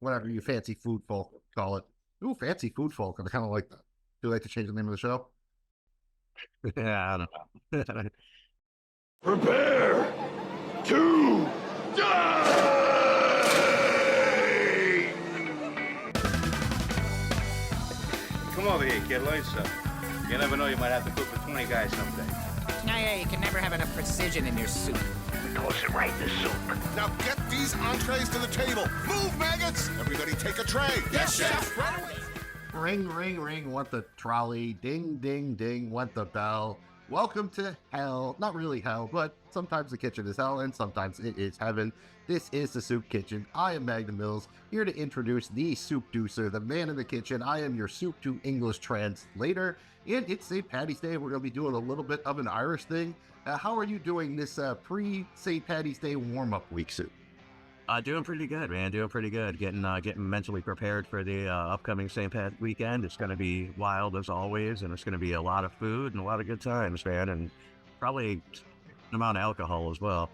whatever you fancy food folk call it. Ooh, fancy food folk. I kind of like that. Do you like to change the name of the show? Yeah, I don't know. Prepare to die! Come over here, kid. Learn something. You never know, you might have to cook for 20 guys someday. Yeah, you can never have enough precision in your soup. Toss it right in the soup. Now get these entrees to the table. Move, maggots! Everybody take a tray. Yes, chef. Right away. Ring, ring, ring went the trolley. Ding, ding, ding went the bell. Welcome to hell. Not really hell, but sometimes the kitchen is hell and sometimes it is heaven. This is the Soup Kitchen. I am Magnum Mills, here to introduce the Soupdeucer, the man in the kitchen. I am your soup to English translator, and it's St. Patty's Day. We're going to be doing a little bit of an Irish thing. How are you doing this pre-St. Patty's Day warm-up week, Soup? Doing pretty good, man. Doing pretty good. Getting mentally prepared for the upcoming St. Pat weekend. It's going to be wild as always, and it's going to be a lot of food and a lot of good times, man, and probably an amount of alcohol as well.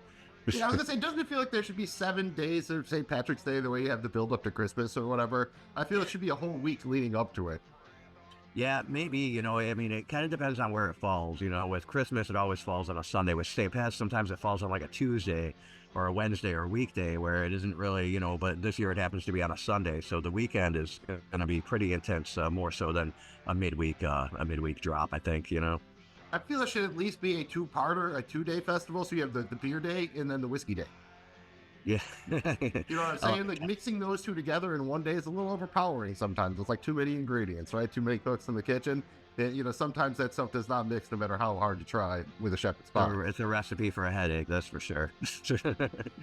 Yeah, I was gonna say, doesn't it feel like there should be 7 days of St. Patrick's Day the way you have the build up to Christmas or whatever? I feel it should be a whole week leading up to it. Yeah, maybe, I mean, it kind of depends on where it falls. With Christmas, it always falls on a Sunday. With St. Pat's, sometimes it falls on like a Tuesday or a Wednesday or a weekday where it isn't really, but this year it happens to be on a Sunday. So the weekend is going to be pretty intense, more so than a midweek drop, I think. I feel it should at least be a two-parter, a 2-day festival. So you have the beer day and then the whiskey day. Yeah. You know what I'm saying? Like mixing those two together in one day is a little overpowering sometimes. It's like too many ingredients, right? Too many cooks in the kitchen. And, sometimes that stuff does not mix no matter how hard you try with a shepherd's pie. It's a recipe for a headache, that's for sure.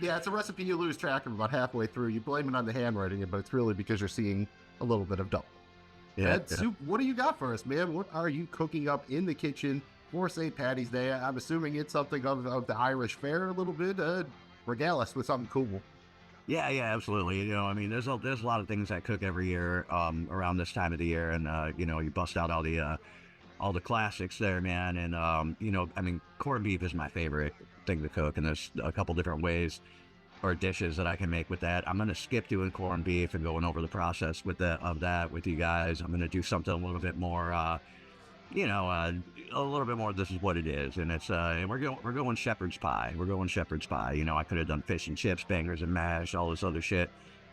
Yeah, it's a recipe you lose track of about halfway through. You blame it on the handwriting, but it's really because you're seeing a little bit of dough. Yeah. Soup, what do you got for us, man? What are you cooking up in the kitchen for St. Patty's Day? I'm assuming it's something of the Irish fare a little bit. Regale us with something cool. Yeah, absolutely. I mean, there's a lot of things I cook every year around this time of the year, and you bust out all the classics there, man. And I mean, corned beef is my favorite thing to cook, and there's a couple different ways or dishes that I can make with that. I'm gonna skip doing corned beef and going over the process with that with you guys. I'm gonna do something a little bit more. A little bit more. This is what it is, and it's and we're going shepherd's pie. We're going shepherd's pie. I could have done fish and chips, bangers and mash, all this other shit.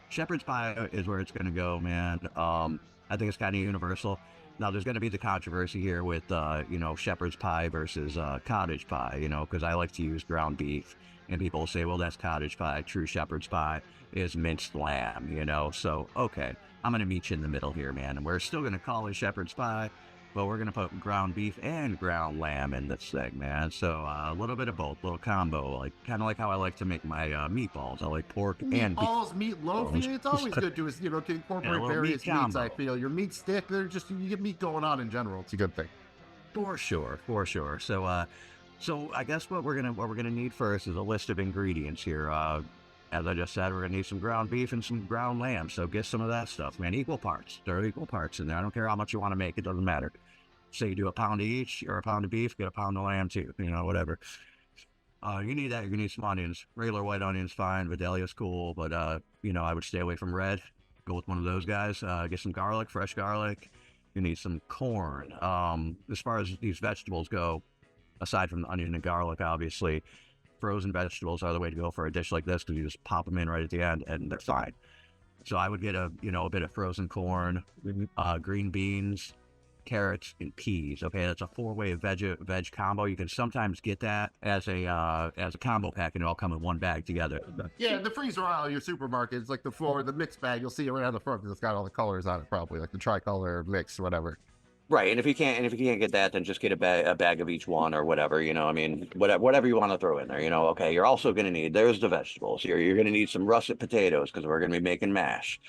Shepherd's pie is where it's gonna go, man. I think it's kind of universal. Now there's gonna be the controversy here with shepherd's pie versus cottage pie. Because I like to use ground beef, and people will say, well, that's cottage pie. True shepherd's pie is minced lamb. So okay, I'm gonna meet you in the middle here, man, and we're still gonna call it shepherd's pie. But we're going to put ground beef and ground lamb in this thing, man. So a little bit of both, little combo, kind of like how I like to make my meatballs. I like pork and beef. Meatballs, meatloaf. It's always good to incorporate various meats. I feel your meat stick. You get meat going on in general. It's a good thing. For sure. So I guess what we're gonna need first is a list of ingredients here. As I just said, we're gonna need some ground beef and some ground lamb. So get some of that stuff, man. Equal parts. There are equal parts in there. I don't care how much you want to make. It doesn't matter. Say you do a pound of each or a pound of beef, get a pound of lamb too. Whatever. You need that. You're gonna need some onions. Regular white onions, fine. Vidalia's cool, but I would stay away from red. Go with one of those guys. Get some garlic, fresh garlic. You need some corn. As far as these vegetables go, aside from the onion and garlic, obviously, frozen vegetables are the way to go for a dish like this because you just pop them in right at the end and they're fine. So I would get a bit of frozen corn, green beans, carrots, and peas. Okay, that's a 4-way veg combo. You can sometimes get that as a combo pack, and it all come in one bag together. Yeah, the freezer aisle of your supermarket is like the mixed bag. You'll see it right on the front because it's got all the colors on it, probably like the tricolor mix, whatever. Right, and if you can't get that, then just get a bag of each one or whatever. I mean, whatever you want to throw in there. Okay, you're also going to need. There's the vegetables. You're going to need some russet potatoes because we're going to be making mash.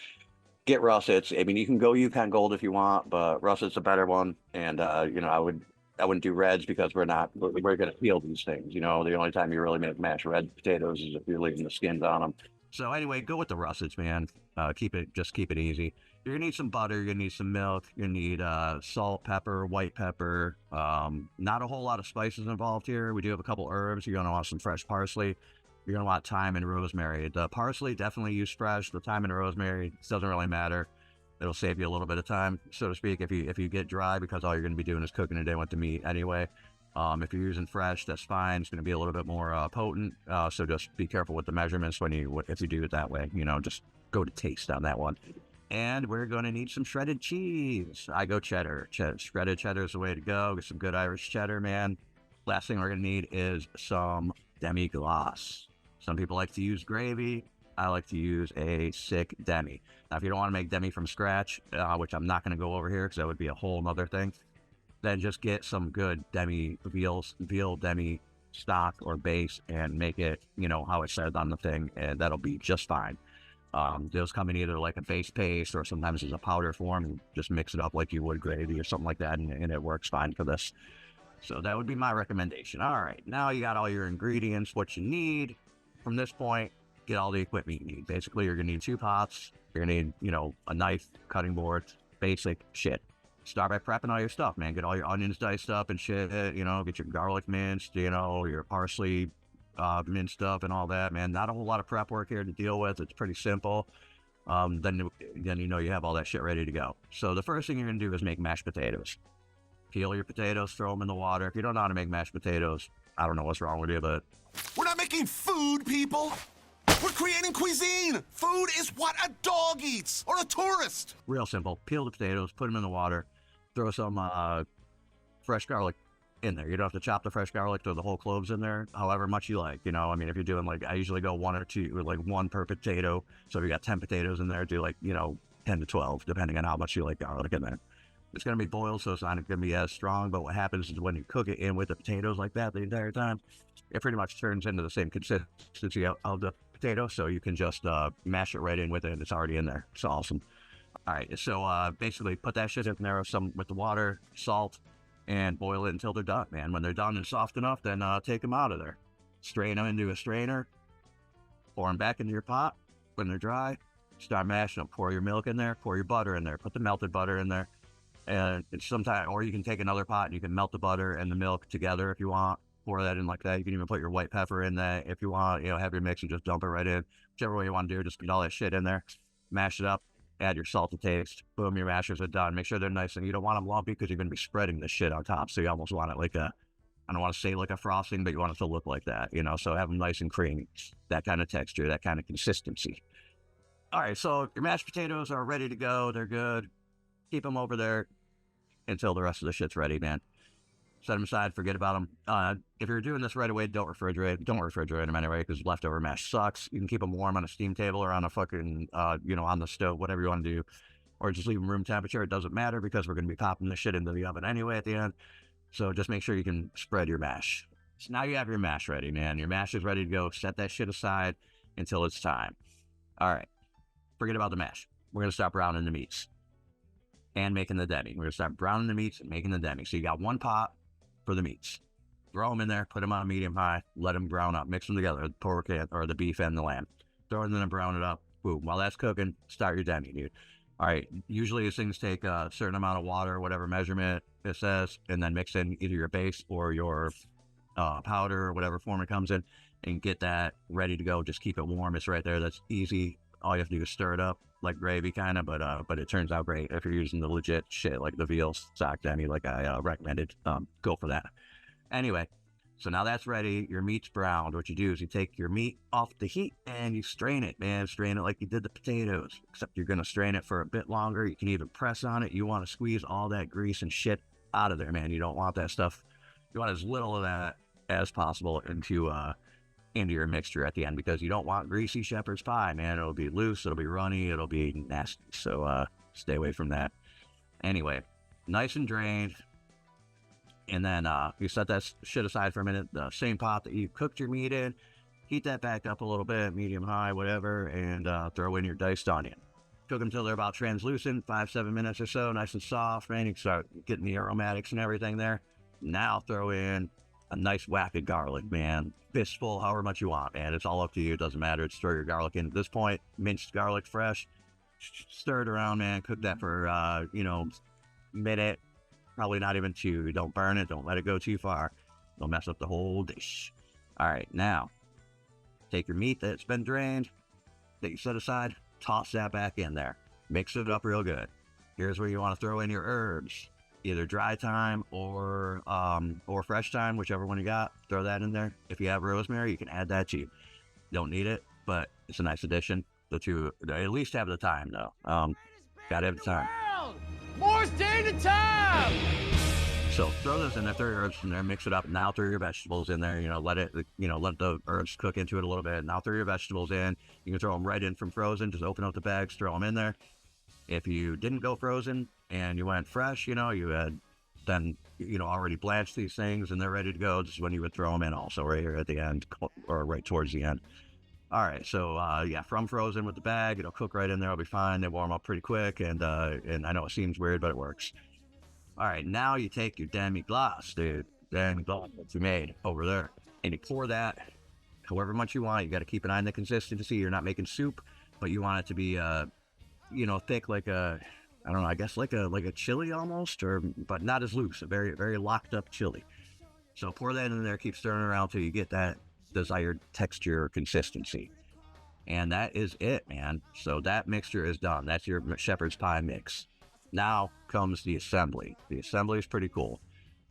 Get russets. I mean, you can go Yukon Gold if you want, but russet's a better one. And I wouldn't do reds because we're going to peel these things. The only time you really make mashed red potatoes is if you're leaving the skins on them. So anyway, go with the russets, man. Keep it easy. You're gonna need some butter, you're gonna need some milk, you're gonna need salt, pepper, white pepper. Not a whole lot of spices involved here. We do have a couple herbs. You're gonna want some fresh parsley. You're you're gonna want thyme and rosemary. The parsley, definitely use fresh. The thyme and rosemary, it doesn't really matter. It'll save you a little bit of time, so to speak, if you get dry, because all you're gonna be doing is cooking it in with the meat anyway. If you're using fresh, that's fine. It's gonna be a little bit more potent. So just be careful with the measurements if you do it that way. You know, just go to taste on that one. And we're going to need some shredded cheese. I go cheddar. Shredded cheddar is the way to go. Get some good Irish cheddar, man. Last thing we're going to need is some demi-glace. Some people like to use gravy. I like to use a sick demi. Now, if you don't want to make demi from scratch, which I'm not going to go over here because that would be a whole other thing, then just get some good veal demi stock or base and make it, you know, how it says on the thing, and that'll be just fine. Those come in either like a base paste or sometimes as a powder form, and just mix it up like you would gravy or something like that, and it works fine for this. So that would be my recommendation. All right, now you got all your ingredients, what you need. From this point, get all the equipment you need. Basically, you're gonna need 2 pots. You're gonna need, you know, a knife, cutting board, basic shit. Start by prepping all your stuff, man. Get all your onions diced up and shit, you know, get your garlic minced, you know, your parsley minced up and all that, man. Not a whole lot of prep work here to deal with. It's pretty simple. Then you know you have all that shit ready to go. So the first thing you're gonna do is make mashed potatoes. Peel your potatoes, throw them in the water. If you don't know how to make mashed potatoes, I don't know what's wrong with you, but We're not making food, people. We're creating cuisine. Food is what a dog eats or a tourist. real simple. Peel the potatoes, put them in the water, throw some fresh garlic in there. You don't have to chop the fresh garlic, throw the whole cloves in there, however much you like. You know, I mean, if you're doing like, I usually go 1 or 2, or like 1 per potato. So if you got 10 potatoes in there, do like, you know, 10 to 12, depending on how much you like garlic in there. It's going to be boiled, so it's not going to be as strong, but what happens is when you cook it in with the potatoes like that the entire time, it pretty much turns into the same consistency of the potato, so you can just mash it right in with it, and it's already in there. It's awesome. All right, so basically put that shit in there with the water, salt, and boil it until they're done, man. When they're done and soft enough, then take them out of there. Strain them into a strainer, pour them back into your pot. When they're dry, start mashing them. Pour your milk in there, pour your butter in there, put the melted butter in there. And sometimes, or you can take another pot and you can melt the butter and the milk together if you want. Pour that in like that. You can even put your white pepper in that if you want. You know, have your mix and just dump it right in. Whichever way you want to do it, just get all that shit in there. Mash it up. Add your salt to taste. Boom, your mashers are done. Make sure they're nice, and you don't want them lumpy because you're going to be spreading this shit on top. So you almost want it like a, I don't want to say like a frosting, but you want it to look like that, you know. So have them nice and creamy. That kind of texture, that kind of consistency. All right, so your mashed potatoes are ready to go. They're good. Keep them over there until the rest of the shit's ready, man. Set them aside, forget about them. If you're doing this right away, don't refrigerate them anyway, because leftover mash sucks. You can keep them warm on a steam table or on a fucking, you know, on the stove, whatever you want to do. Or just leave them room temperature. It doesn't matter because we're going to be popping this shit into the oven anyway at the end. So just make sure you can spread your mash. So now you have your mash ready, man. Your mash is ready to go. Set that shit aside until it's time. All right. Forget about the mash. We're going to start browning the meats and making the demi. We're going to start browning the meats and making the demi. So you got 1 pot for the meats. Throw them in there, put them on medium high, let them brown up, mix them together, the pork or the beef and the lamb. Throw it in and brown it up. Boom. While that's cooking, start your demi, dude. All right. Usually these things take a certain amount of water, whatever measurement it says, and then mix in either your base or your powder or whatever form it comes in, and get that ready to go. Just keep it warm. It's right there. That's easy. All you have to do is stir it up like gravy kind of, but it turns out great if you're using the legit shit like the veal stock demi like I recommended. Go for that. Anyway, so now that's ready. Your meat's browned. What you do is you take your meat off the heat and you strain it, man. Strain it like you did the potatoes, except you're going to strain it for a bit longer. You can even press on it. You want to squeeze all that grease and shit out of there, man. You don't want that stuff. You want as little of that as possible into your mixture at the end, because you don't want greasy shepherd's pie, man. It'll be loose, it'll be runny, it'll be nasty. So stay away from that. Anyway, nice and drained. And then you set that shit aside for a minute. The same pot that you cooked your meat in, heat that back up a little bit, medium high, whatever, and throw in your diced onion. Cook them till they're about translucent, 5-7 minutes or so, nice and soft, man. You can start getting the aromatics and everything there. Now throw in a nice whack of garlic, man. Fistful, however much you want, man. It's all up to you. It doesn't matter. Just throw your garlic in. At this point, minced garlic fresh. Stir it around, man. Cook that for, you know, minute. Probably not even 2. Don't burn it. Don't let it go too far. Don't mess up the whole dish. All right, now, Take your meat that's been drained, that you set aside, toss that back in there. Mix it up real good. Here's where you want to throw in your herbs, either dry thyme or fresh thyme, whichever one you got. Throw that in there. If you have rosemary, you can add that too. Don't need it, but it's a nice addition. To at least have the time though. Gotta have the time. More day to time. So throw those in there, throw your herbs in there, mix it up. Now throw your vegetables in there. Let the herbs cook into it a little bit. Now throw your vegetables in. You can throw them right in from frozen. Just open up the bags, throw them in there. If you didn't go frozen and you went fresh, you had then already blanched these things and they're ready to go. This is when you would throw them in also right here at the end or right towards the end. All right, so from frozen with the bag, it'll cook right in there. It'll be fine. They warm up pretty quick, and I know it seems weird, but it works. All right, now you take your demi-glace, dude, demi-glace that you made over there, and you pour that however much you want. You got to keep an eye on the consistency. You're not making soup, but you want it to be, thick like a, I don't know, I guess like a chili almost, but not as loose. A very, very locked up chili. So pour that in there. Keep stirring around till you get that desired texture or consistency, and that is it, man. So that mixture is done. That's your shepherd's pie mix. Now comes the assembly. The assembly is pretty cool.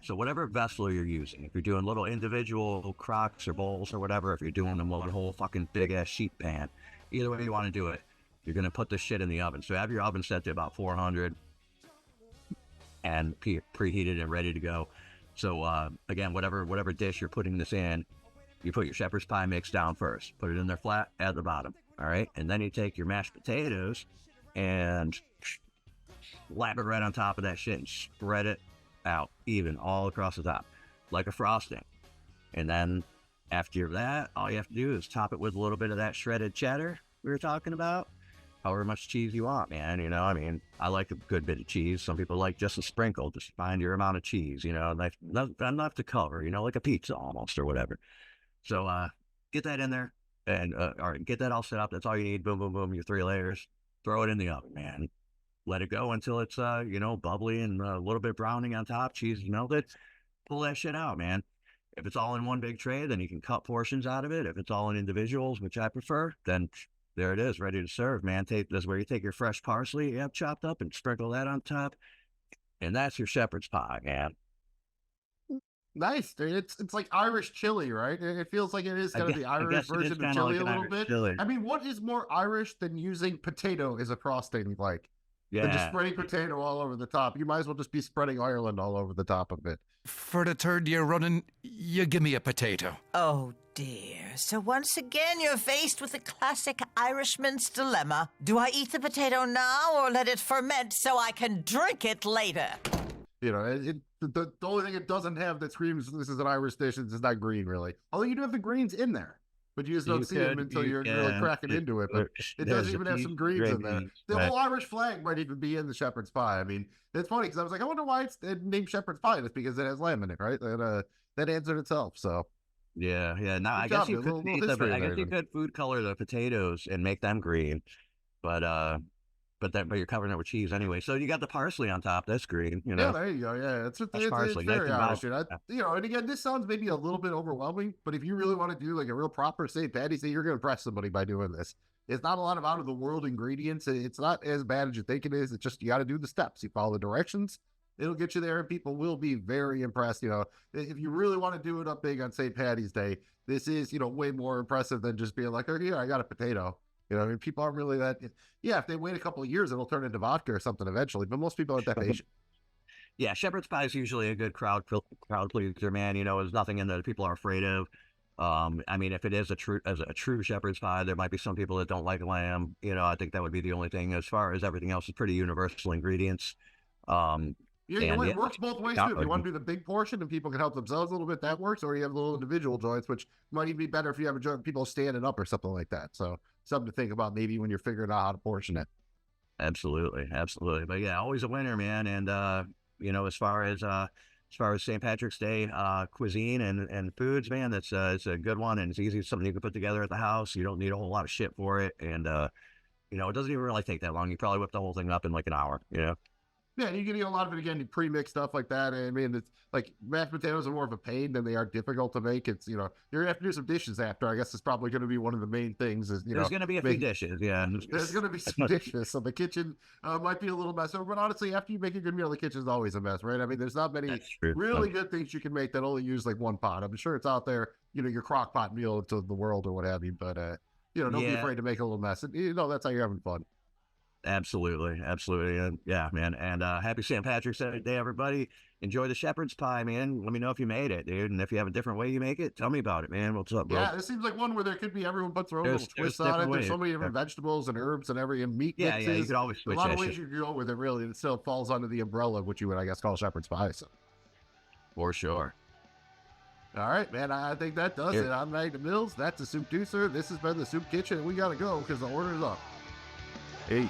So whatever vessel you're using, if you're doing little individual crocks or bowls or whatever, if you're doing them with a whole fucking big ass sheet pan, either way you want to do it, you're gonna put this shit in the oven. So have your oven set to about 400 and preheated and ready to go. So again, whatever dish you're putting this in, you put your shepherd's pie mix down first, put it in there flat at the bottom, all right? And then you take your mashed potatoes and slap it right on top of that shit and spread it out even all across the top, like a frosting. And then after that, all you have to do is top it with a little bit of that shredded cheddar we were talking about, however much cheese you want, man. I like a good bit of cheese. Some people like just a sprinkle. Just find your amount of cheese, enough to cover, like a pizza almost or whatever. So get that in there and all right, get that all set up. That's all you need. Boom, boom, boom, your 3 layers. Throw it in the oven, man. Let it go until it's bubbly and a little bit browning on top. Cheese is melted. Pull that shit out, man. If it's all in one big tray, then you can cut portions out of it. If it's all in individuals, which I prefer, then there it is, ready to serve, man. That's where you take your fresh parsley you have chopped up and sprinkle that on top, and that's your shepherd's pie, man. Nice, dude. It's like Irish chili, right? It feels like it is kind of the Irish version of chili a little bit. Chili. I mean, what is more Irish than using potato as a frosting, than just spreading potato all over the top? You might as well just be spreading Ireland all over the top of it. For the 3rd year running, you give me a potato. Oh, dear. So once again, you're faced with the classic Irishman's dilemma. Do I eat the potato now or let it ferment so I can drink it later? The only thing it doesn't have that screams this is an Irish dish is not green, really. Although you do have the greens in there, but you just don't see them until you're really cracking into it. But it does even have some greens in there. The whole Irish flag might even be in the shepherd's pie. I mean, it's funny because I was like, I wonder why it's named shepherd's pie. It's because it has lamb in it, right? That answered itselp. So yeah. Now I guess you could food color the potatoes and make them green, but you're covering it with cheese anyway. So you got the parsley on top. That's green, Yeah, there you go. Yeah, it's parsley. It's very Irish. And again, this sounds maybe a little bit overwhelming, but if you really want to do like a real proper St. Patty's Day, you're going to impress somebody by doing this. It's not a lot of out of the world ingredients. It's not as bad as you think it is. It's just you got to do the steps. You follow the directions. It'll get you there, and people will be very impressed. If you really want to do it up big on St. Patty's Day, this is way more impressive than just being like, oh yeah, I got a potato. People aren't really that. Yeah, if they wait a couple of years, it'll turn into vodka or something eventually. But most people aren't that patient. Yeah, shepherd's pie is usually a good crowd pleaser, man. There's nothing in there that people are afraid of. I mean, if it is a true shepherd's pie, there might be some people that don't like lamb. I think that would be the only thing. As far as everything else, is pretty universal ingredients. It works both ways too. If you want to do the big portion and people can help themselves a little bit, that works. Or you have the little individual joints, which might even be better if you have people standing up or something like that. So something to think about maybe when you're figuring out how to portion it. Absolutely. But yeah, always a winner, man. And as far as St. Patrick's Day cuisine and foods, man, it's a good one, and it's easy. Something you can put together at the house. You don't need a whole lot of shit for it, and it doesn't even really take that long. You probably whip the whole thing up in like an hour. Yeah, you can eat a lot of it again, pre-mixed stuff like that. I mean, it's like mashed potatoes are more of a pain than they are difficult to make. It's, you're gonna have to do some dishes after. I guess it's probably going to be one of the main things. Is There's going to be a few dishes, yeah. There's going to be some dishes, so the kitchen might be a little mess. But honestly, after you make a good meal, the kitchen's always a mess, right? I mean, there's not many really good things you can make that only use like one pot. I'm sure it's out there, your crock pot meal to the world or what have you. But don't be afraid to make a little mess. And, that's how you're having fun. Absolutely. And yeah, man. And happy St. Patrick's Day, everybody. Enjoy the shepherd's pie, man. Let me know if you made it, dude. And if you have a different way you make it, tell me about it, man. What's up, bro? Yeah, this seems like one where there could be everyone but their own little twist on it. There's so many different vegetables and herbs and meat mixes. Yeah, you could always switch. A lot of ways you can go with it, really. It still falls under the umbrella of what you would, I guess, call shepherd's pie. So. For sure. All right, man. I think that does it. I'm Magnum Mills. That's the Soupdeucer. This has been the Soup Kitchen, and we got to go because the order's up. Peace.